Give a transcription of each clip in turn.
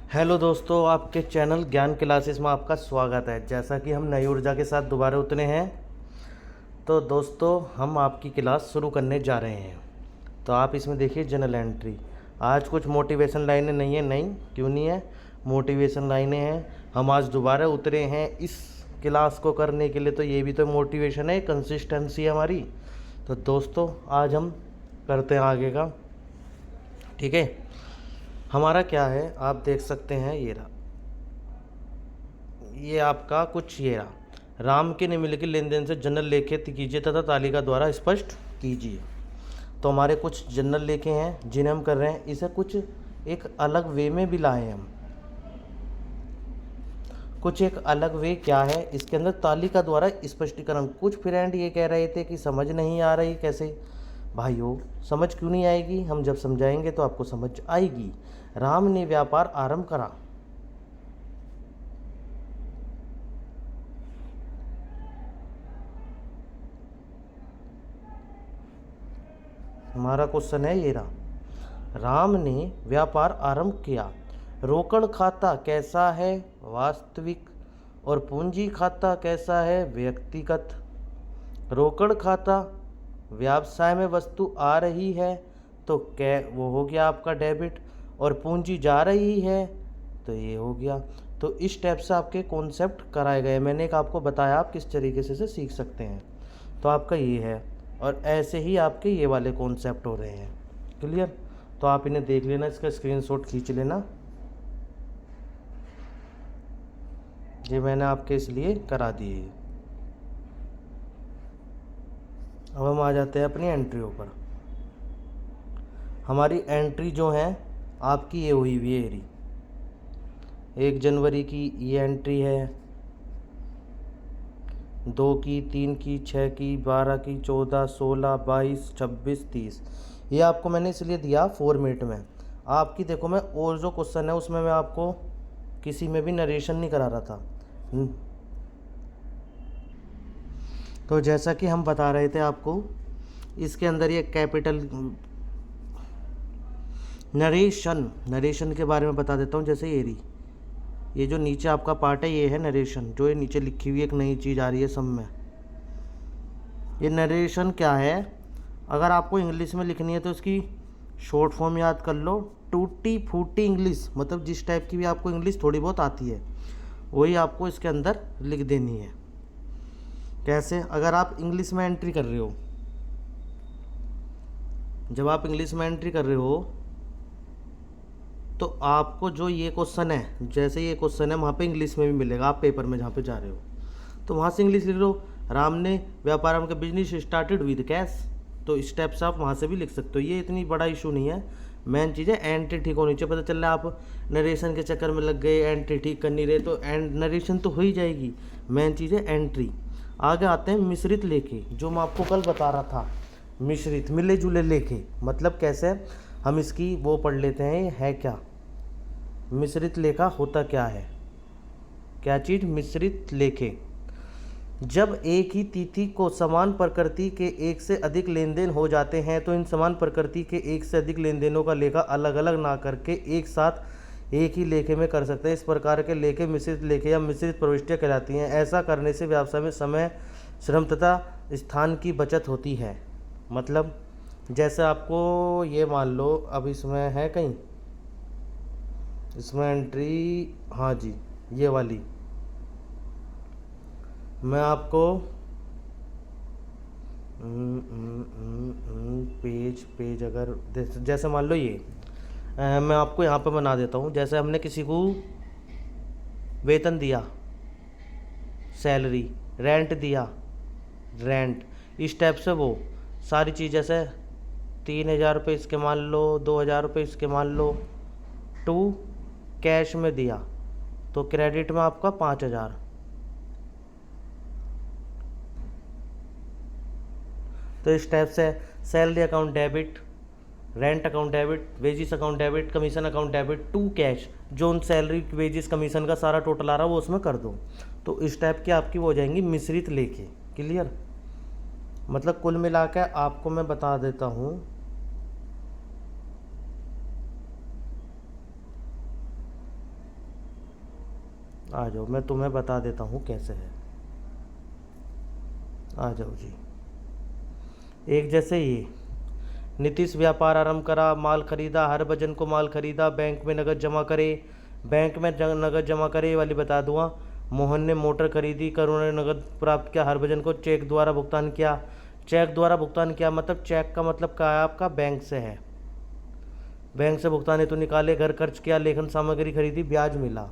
Hello दोस्तों, आपके channel ज्ञान क्लासेस में आपका स्वागत है। जैसा कि हम नई ऊर्जा के साथ दोबारा उतरे हैं, तो दोस्तों हम आपकी क्लास शुरू करने जा रहे हैं। तो आप इसमें देखिए जनरल एंट्री। आज कुछ मोटिवेशन लाइनें नहीं है। नहीं, क्यों नहीं है? मोटिवेशन लाइनें हैं। हम आज दोबारा उतरे हैं इस क्लास को करने के लिए, तो ये भी तो मोटिवेशन है, कंसिस्टेंसी है हमारी। तो दोस्तों आज हम करते हैं आगे का। ठीक है, हमारा क्या है आप देख सकते हैं। ये रहा, ये आपका कुछ ये रहा। राम के निम्नलिखित लेन देन से जनरल लेखे कीजिए तथा तालिका द्वारा स्पष्ट कीजिए। तो हमारे कुछ जनरल लेखे हैं जिन्हें हम कर रहे हैं, इसे कुछ एक अलग वे में भी लाए हम। कुछ एक अलग वे क्या है, इसके अंदर तालिका द्वारा स्पष्टीकरण। कुछ फ्रेंड ये कह रहे थे कि समझ नहीं आ रही कैसे। भाइयों, समझ क्यों नहीं आएगी? हम जब समझाएंगे तो आपको समझ आएगी। राम ने व्यापार आरंभ करा। हमारा क्वेश्चन है ये रहा। राम ने व्यापार आरंभ किया। रोकड़ खाता कैसा है? वास्तविक। और पूंजी खाता कैसा है? व्यक्तिगत। रोकड़ खाता, व्यवसाय में वस्तु आ रही है तो कै वो हो गया आपका डेबिट, और पूंजी जा रही है तो ये हो गया। तो इस टाइप से आपके कॉन्सेप्ट कराए गए। मैंने एक आपको बताया आप किस तरीके से सीख सकते हैं। तो आपका ये है, और ऐसे ही आपके ये वाले कॉन्सेप्ट हो रहे हैं। क्लियर? तो आप इन्हें देख लेना, इसका स्क्रीनशॉट खींच लेना। ये मैंने आपके इसलिए करा दिए। अब हम आ जाते हैं अपनी एंट्रियों पर। हमारी एंट्री जो है आपकी ये हुई हुई है। 1 जनवरी की ये एंट्री है, 2 की, 3 की, 6 की, 12 की, 14, 16, 22, 26, 30। ये आपको मैंने इसलिए दिया फॉर्मेट में। आपकी देखो, मैं और जो क्वेश्चन है उसमें मैं आपको किसी में भी नरेशन नहीं करा रहा था। तो जैसा कि हम बता रहे थे आपको, इसके अंदर ये कैपिटल नरेशन के बारे में बता देता हूँ। जैसे ये जो नीचे आपका पार्ट है ये है नरेशन। जो ये नीचे लिखी हुई एक नई चीज़ आ रही है सब में, ये नरेशन क्या है? अगर आपको इंग्लिश में लिखनी है तो इसकी शॉर्ट फॉर्म याद कर लो। टूटी फूटी इंग्लिश, मतलब जिस टाइप की भी आपको इंग्लिश थोड़ी बहुत आती है वही आपको इसके अंदर लिख देनी है। कैसे? अगर आप इंग्लिश में एंट्री कर रहे हो, जब आप इंग्लिश में एंट्री कर रहे हो तो आपको जो ये क्वेश्चन है, जैसे ये क्वेश्चन है वहाँ पे इंग्लिश में भी मिलेगा। आप पेपर में जहाँ पे जा रहे हो तो वहाँ से इंग्लिश लिख लो। राम ने व्यापार आरंभ किया, बिजनेस स्टार्टेड विद कैश। तो स्टेप से आप वहाँ से भी लिख सकते हो। ये इतनी बड़ा इशू नहीं है। मेन चीज़ है एंट्री ठीक होनी चाहिए। पता चल रहा है आप नरेशन के चक्कर में लग गए, एंट्री ठीक करनी रहे, तो नरेशन तो हो ही जाएगी। मेन चीज़ है एंट्री। आगे आते हैं मिश्रित लेखे, जो मैं आपको कल बता रहा था। मिश्रित, मिले जुले लेखे मतलब कैसे? हम इसकी वो पढ़ लेते हैं, ये है क्या? मिश्रित लेखा होता क्या है? क्या चीज़? मिश्रित लेखे। जब एक ही तिथि को समान प्रकृति के एक से अधिक लेन देन हो जाते हैं तो इन समान प्रकृति के एक से अधिक लेन देनों का लेखा अलग अलग ना करके एक साथ एक ही लेखे में कर सकते हैं। इस प्रकार के लेखे मिश्रित लेखे या मिश्रित प्रविष्टियाँ कहलाती हैं। ऐसा करने से व्यवसाय में समय, श्रम तथा स्थान की बचत होती है। मतलब जैसे आपको ये मान लो, अब इसमें है कहीं, इसमें एंट्री, हाँ जी ये वाली, मैं आपको पेज अगर जैसे मान लो ये मैं आपको यहाँ पे बना देता हूँ। जैसे हमने किसी को वेतन दिया, सैलरी, रेंट दिया, रेंट, इस टाइप से वो सारी चीज़, जैसे 3,000 रुपये इसके मान लो, 2,000 रुपये इसके मान लो, टू कैश में दिया तो क्रेडिट में आपका 5,000। तो इस टाइप से salary account debit, rent account debit, wages account debit, commission account debit, to cash, जो उन सैलरी, वेजिस, कमीशन का सारा टोटल आ रहा है वो उसमें कर दो। तो इस टाइप की आपकी वो हो जाएंगी मिश्रित लेखे। क्लियर? मतलब कुल मिलाकर आपको मैं बता देता हूँ, आ जाओ, मैं तुम्हें बता देता हूँ कैसे है। आ जाओ जी। एक जैसे ये नीतीश व्यापार आरंभ करा, माल खरीदा, हरभजन को माल खरीदा, बैंक में नगद जमा करे, बैंक में नगद जमा करे, ये वाली बता दूंगा। मोहन ने मोटर खरीदी, करुण ने नगद प्राप्त किया, हरभजन को चेक द्वारा भुगतान किया। चेक द्वारा भुगतान किया मतलब चेक का मतलब क्या है आपका, बैंक से है, बैंक से भुगतान हेतु निकाले। घर खर्च किया, लेखन सामग्री खरीदी, ब्याज मिला।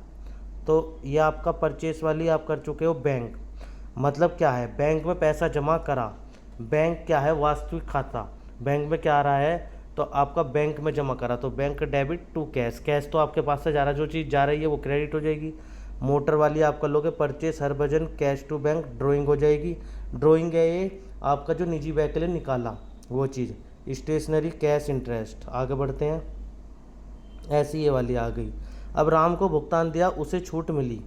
तो ये आपका परचेस वाली आप कर चुके हो बैंक। मतलब क्या है, बैंक में पैसा जमा करा। बैंक क्या है, वास्तविक खाता। बैंक में क्या आ रहा है, तो आपका बैंक में जमा करा, तो bank debit to cash. Cash तो आपके पास से जा रहा है, जो चीज़ जा रही है वो क्रेडिट हो जाएगी। मोटर वाली आप कर लोगे purchase, Harbhajan cash to bank, drawing हो जाएगी। ड्राइंग है ये आपका जो निजी बैंक के लिए निकाला वो चीज़। Stationery cash interest. आगे बढ़ते हैं, ऐसी ये वाली आ गई। अब राम को भुगतान दिया, उसे छूट मिली।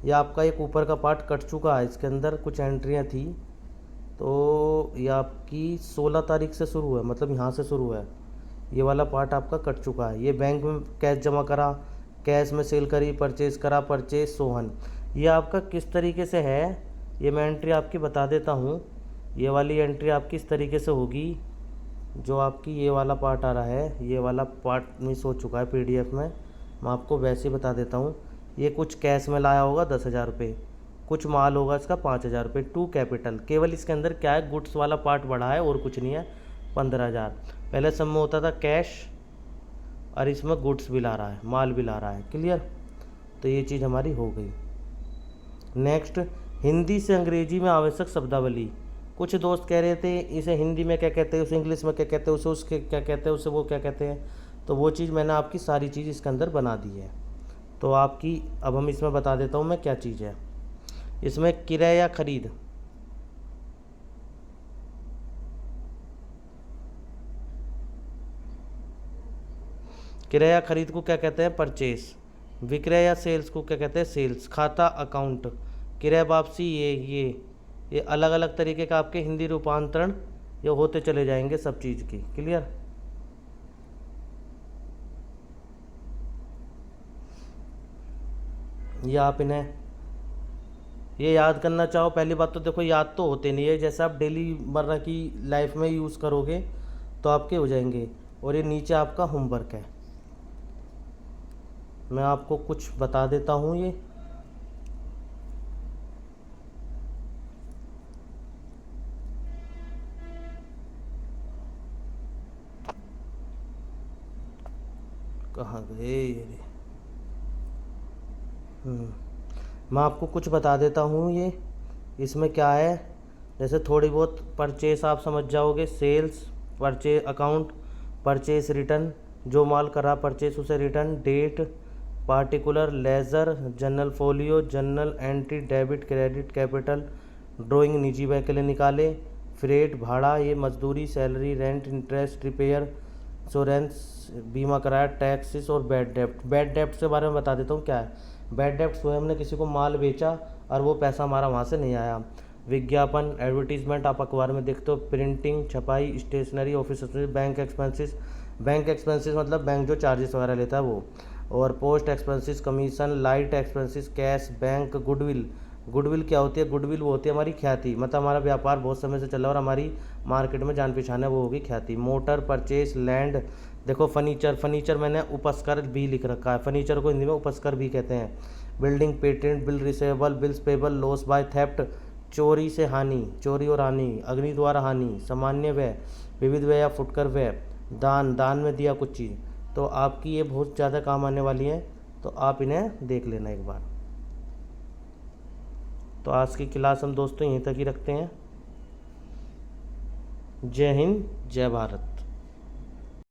ये आपका एक ऊपर का पार्ट कट चुका है, इसके अंदर कुछ एंट्रियाँ थी, तो ये आपकी 16 तारीख से शुरू है, मतलब यहाँ से शुरू है। ये वाला पार्ट आपका कट चुका है। ये बैंक में कैश जमा करा, कैश में सेल करी, परचेज करा, परचेज सोहन। ये आपका किस तरीके से है, ये मैं एंट्री आपकी बता देता हूँ। ये वाली एंट्री आपकी इस तरीके से होगी, जो आपकी ये वाला पार्ट आ रहा है, ये वाला पार्ट मिस हो चुका है पीडीएफ में, मैं आपको वैसे ही बता देता हूँ। ये कुछ कैश में लाया होगा 10,000 रुपये, कुछ माल होगा इसका 5,000 रुपये, टू कैपिटल। केवल इसके अंदर क्या है, गुड्स वाला पार्ट बढ़ा है और कुछ नहीं है, 15,000। पहले सब में होता था कैश, और इसमें गुड्स भी ला रहा है, माल भी ला रहा है। क्लियर, तो ये चीज़ हमारी हो गई। नेक्स्ट, हिंदी से अंग्रेजी में आवश्यक शब्दावली। कुछ दोस्त कह रहे थे इसे हिंदी में क्या कहते हैं, उसे इंग्लिश में क्या कहते हैं, उसे उसके क्या कहते हैं, उसे वो क्या कहते हैं, तो वो चीज़ मैंने आपकी सारी चीज़ इसके अंदर बना दी है। तो आपकी अब हम इसमें बता देता हूँ मैं क्या चीज़ है। इसमें क्रय या खरीद, क्रय या खरीद को क्या कहते हैं, परचेस। विक्रय या सेल्स को क्या कहते हैं, सेल्स। खाता अकाउंट, क्रय वापसी, ये अलग अलग तरीके का आपके हिंदी रूपांतरण ये होते चले जाएंगे सब चीज़ की। क्लियर, ये आप इन्हें ये याद करना चाहो, पहली बात तो देखो याद तो होते नहीं है, जैसे आप डेली मर्रा की लाइफ में यूज़ करोगे तो आपके हो जाएंगे। और ये नीचे आपका होमवर्क है, मैं आपको कुछ बता देता हूँ। ये कहाँ गए ये, मैं आपको कुछ बता देता हूँ। ये इसमें क्या है, जैसे थोड़ी बहुत परचेस आप समझ जाओगे, sales, purchase account, purchase return, जो माल करा परचेस उसे return, date, particular, ledger, journal folio, journal entry, debit, credit, capital, drawing निजी बैंक के लिए निकाले, फ्रेट भाड़ा, ये मजदूरी, salary, rent, interest, repair, insurance, बीमा कराया, टैक्सेस और बैड डेप्ट। बैड डेप्ट के बारे में बता देता हूँ क्या है। बैड डेप्ट हुए हमने किसी को माल बेचा और वो पैसा हमारा वहाँ से नहीं आया। विज्ञापन, एडवर्टीजमेंट आप अखबार में देखते हो, प्रिंटिंग, छपाई, stationery, office, bank expenses. Bank expenses मतलब बैंक जो चार्जेस वगैरह लेता है वो। और post expenses, commission, light expenses, cash, bank, goodwill. Goodwill क्या होती है, गुडविल वो होती है हमारी ख्याति, मतलब हमारा व्यापार बहुत समय से चल रहा है और हमारी मार्केट में जान पहचान है, वो होगी ख्याति। Motor, purchase, land. देखो फर्नीचर, फर्नीचर मैंने उपस्कर भी लिख रखा है, फर्नीचर को हिंदी में उपस्कर भी कहते हैं। Building, patent, bill receivable, bills payable, loss by theft, चोरी से हानि, चोरी और हानि, अग्नि द्वारा हानि, सामान्य व्यय, विविध व्यय या फुटकर व्यय, दान, दान में दिया कुछ चीज़। तो आपकी ये बहुत ज़्यादा काम आने वाली है, तो आप इन्हें देख लेना एक बार। तो आज की क्लास हम दोस्तों यहीं तक ही रखते हैं। जय हिंद, जय भारत।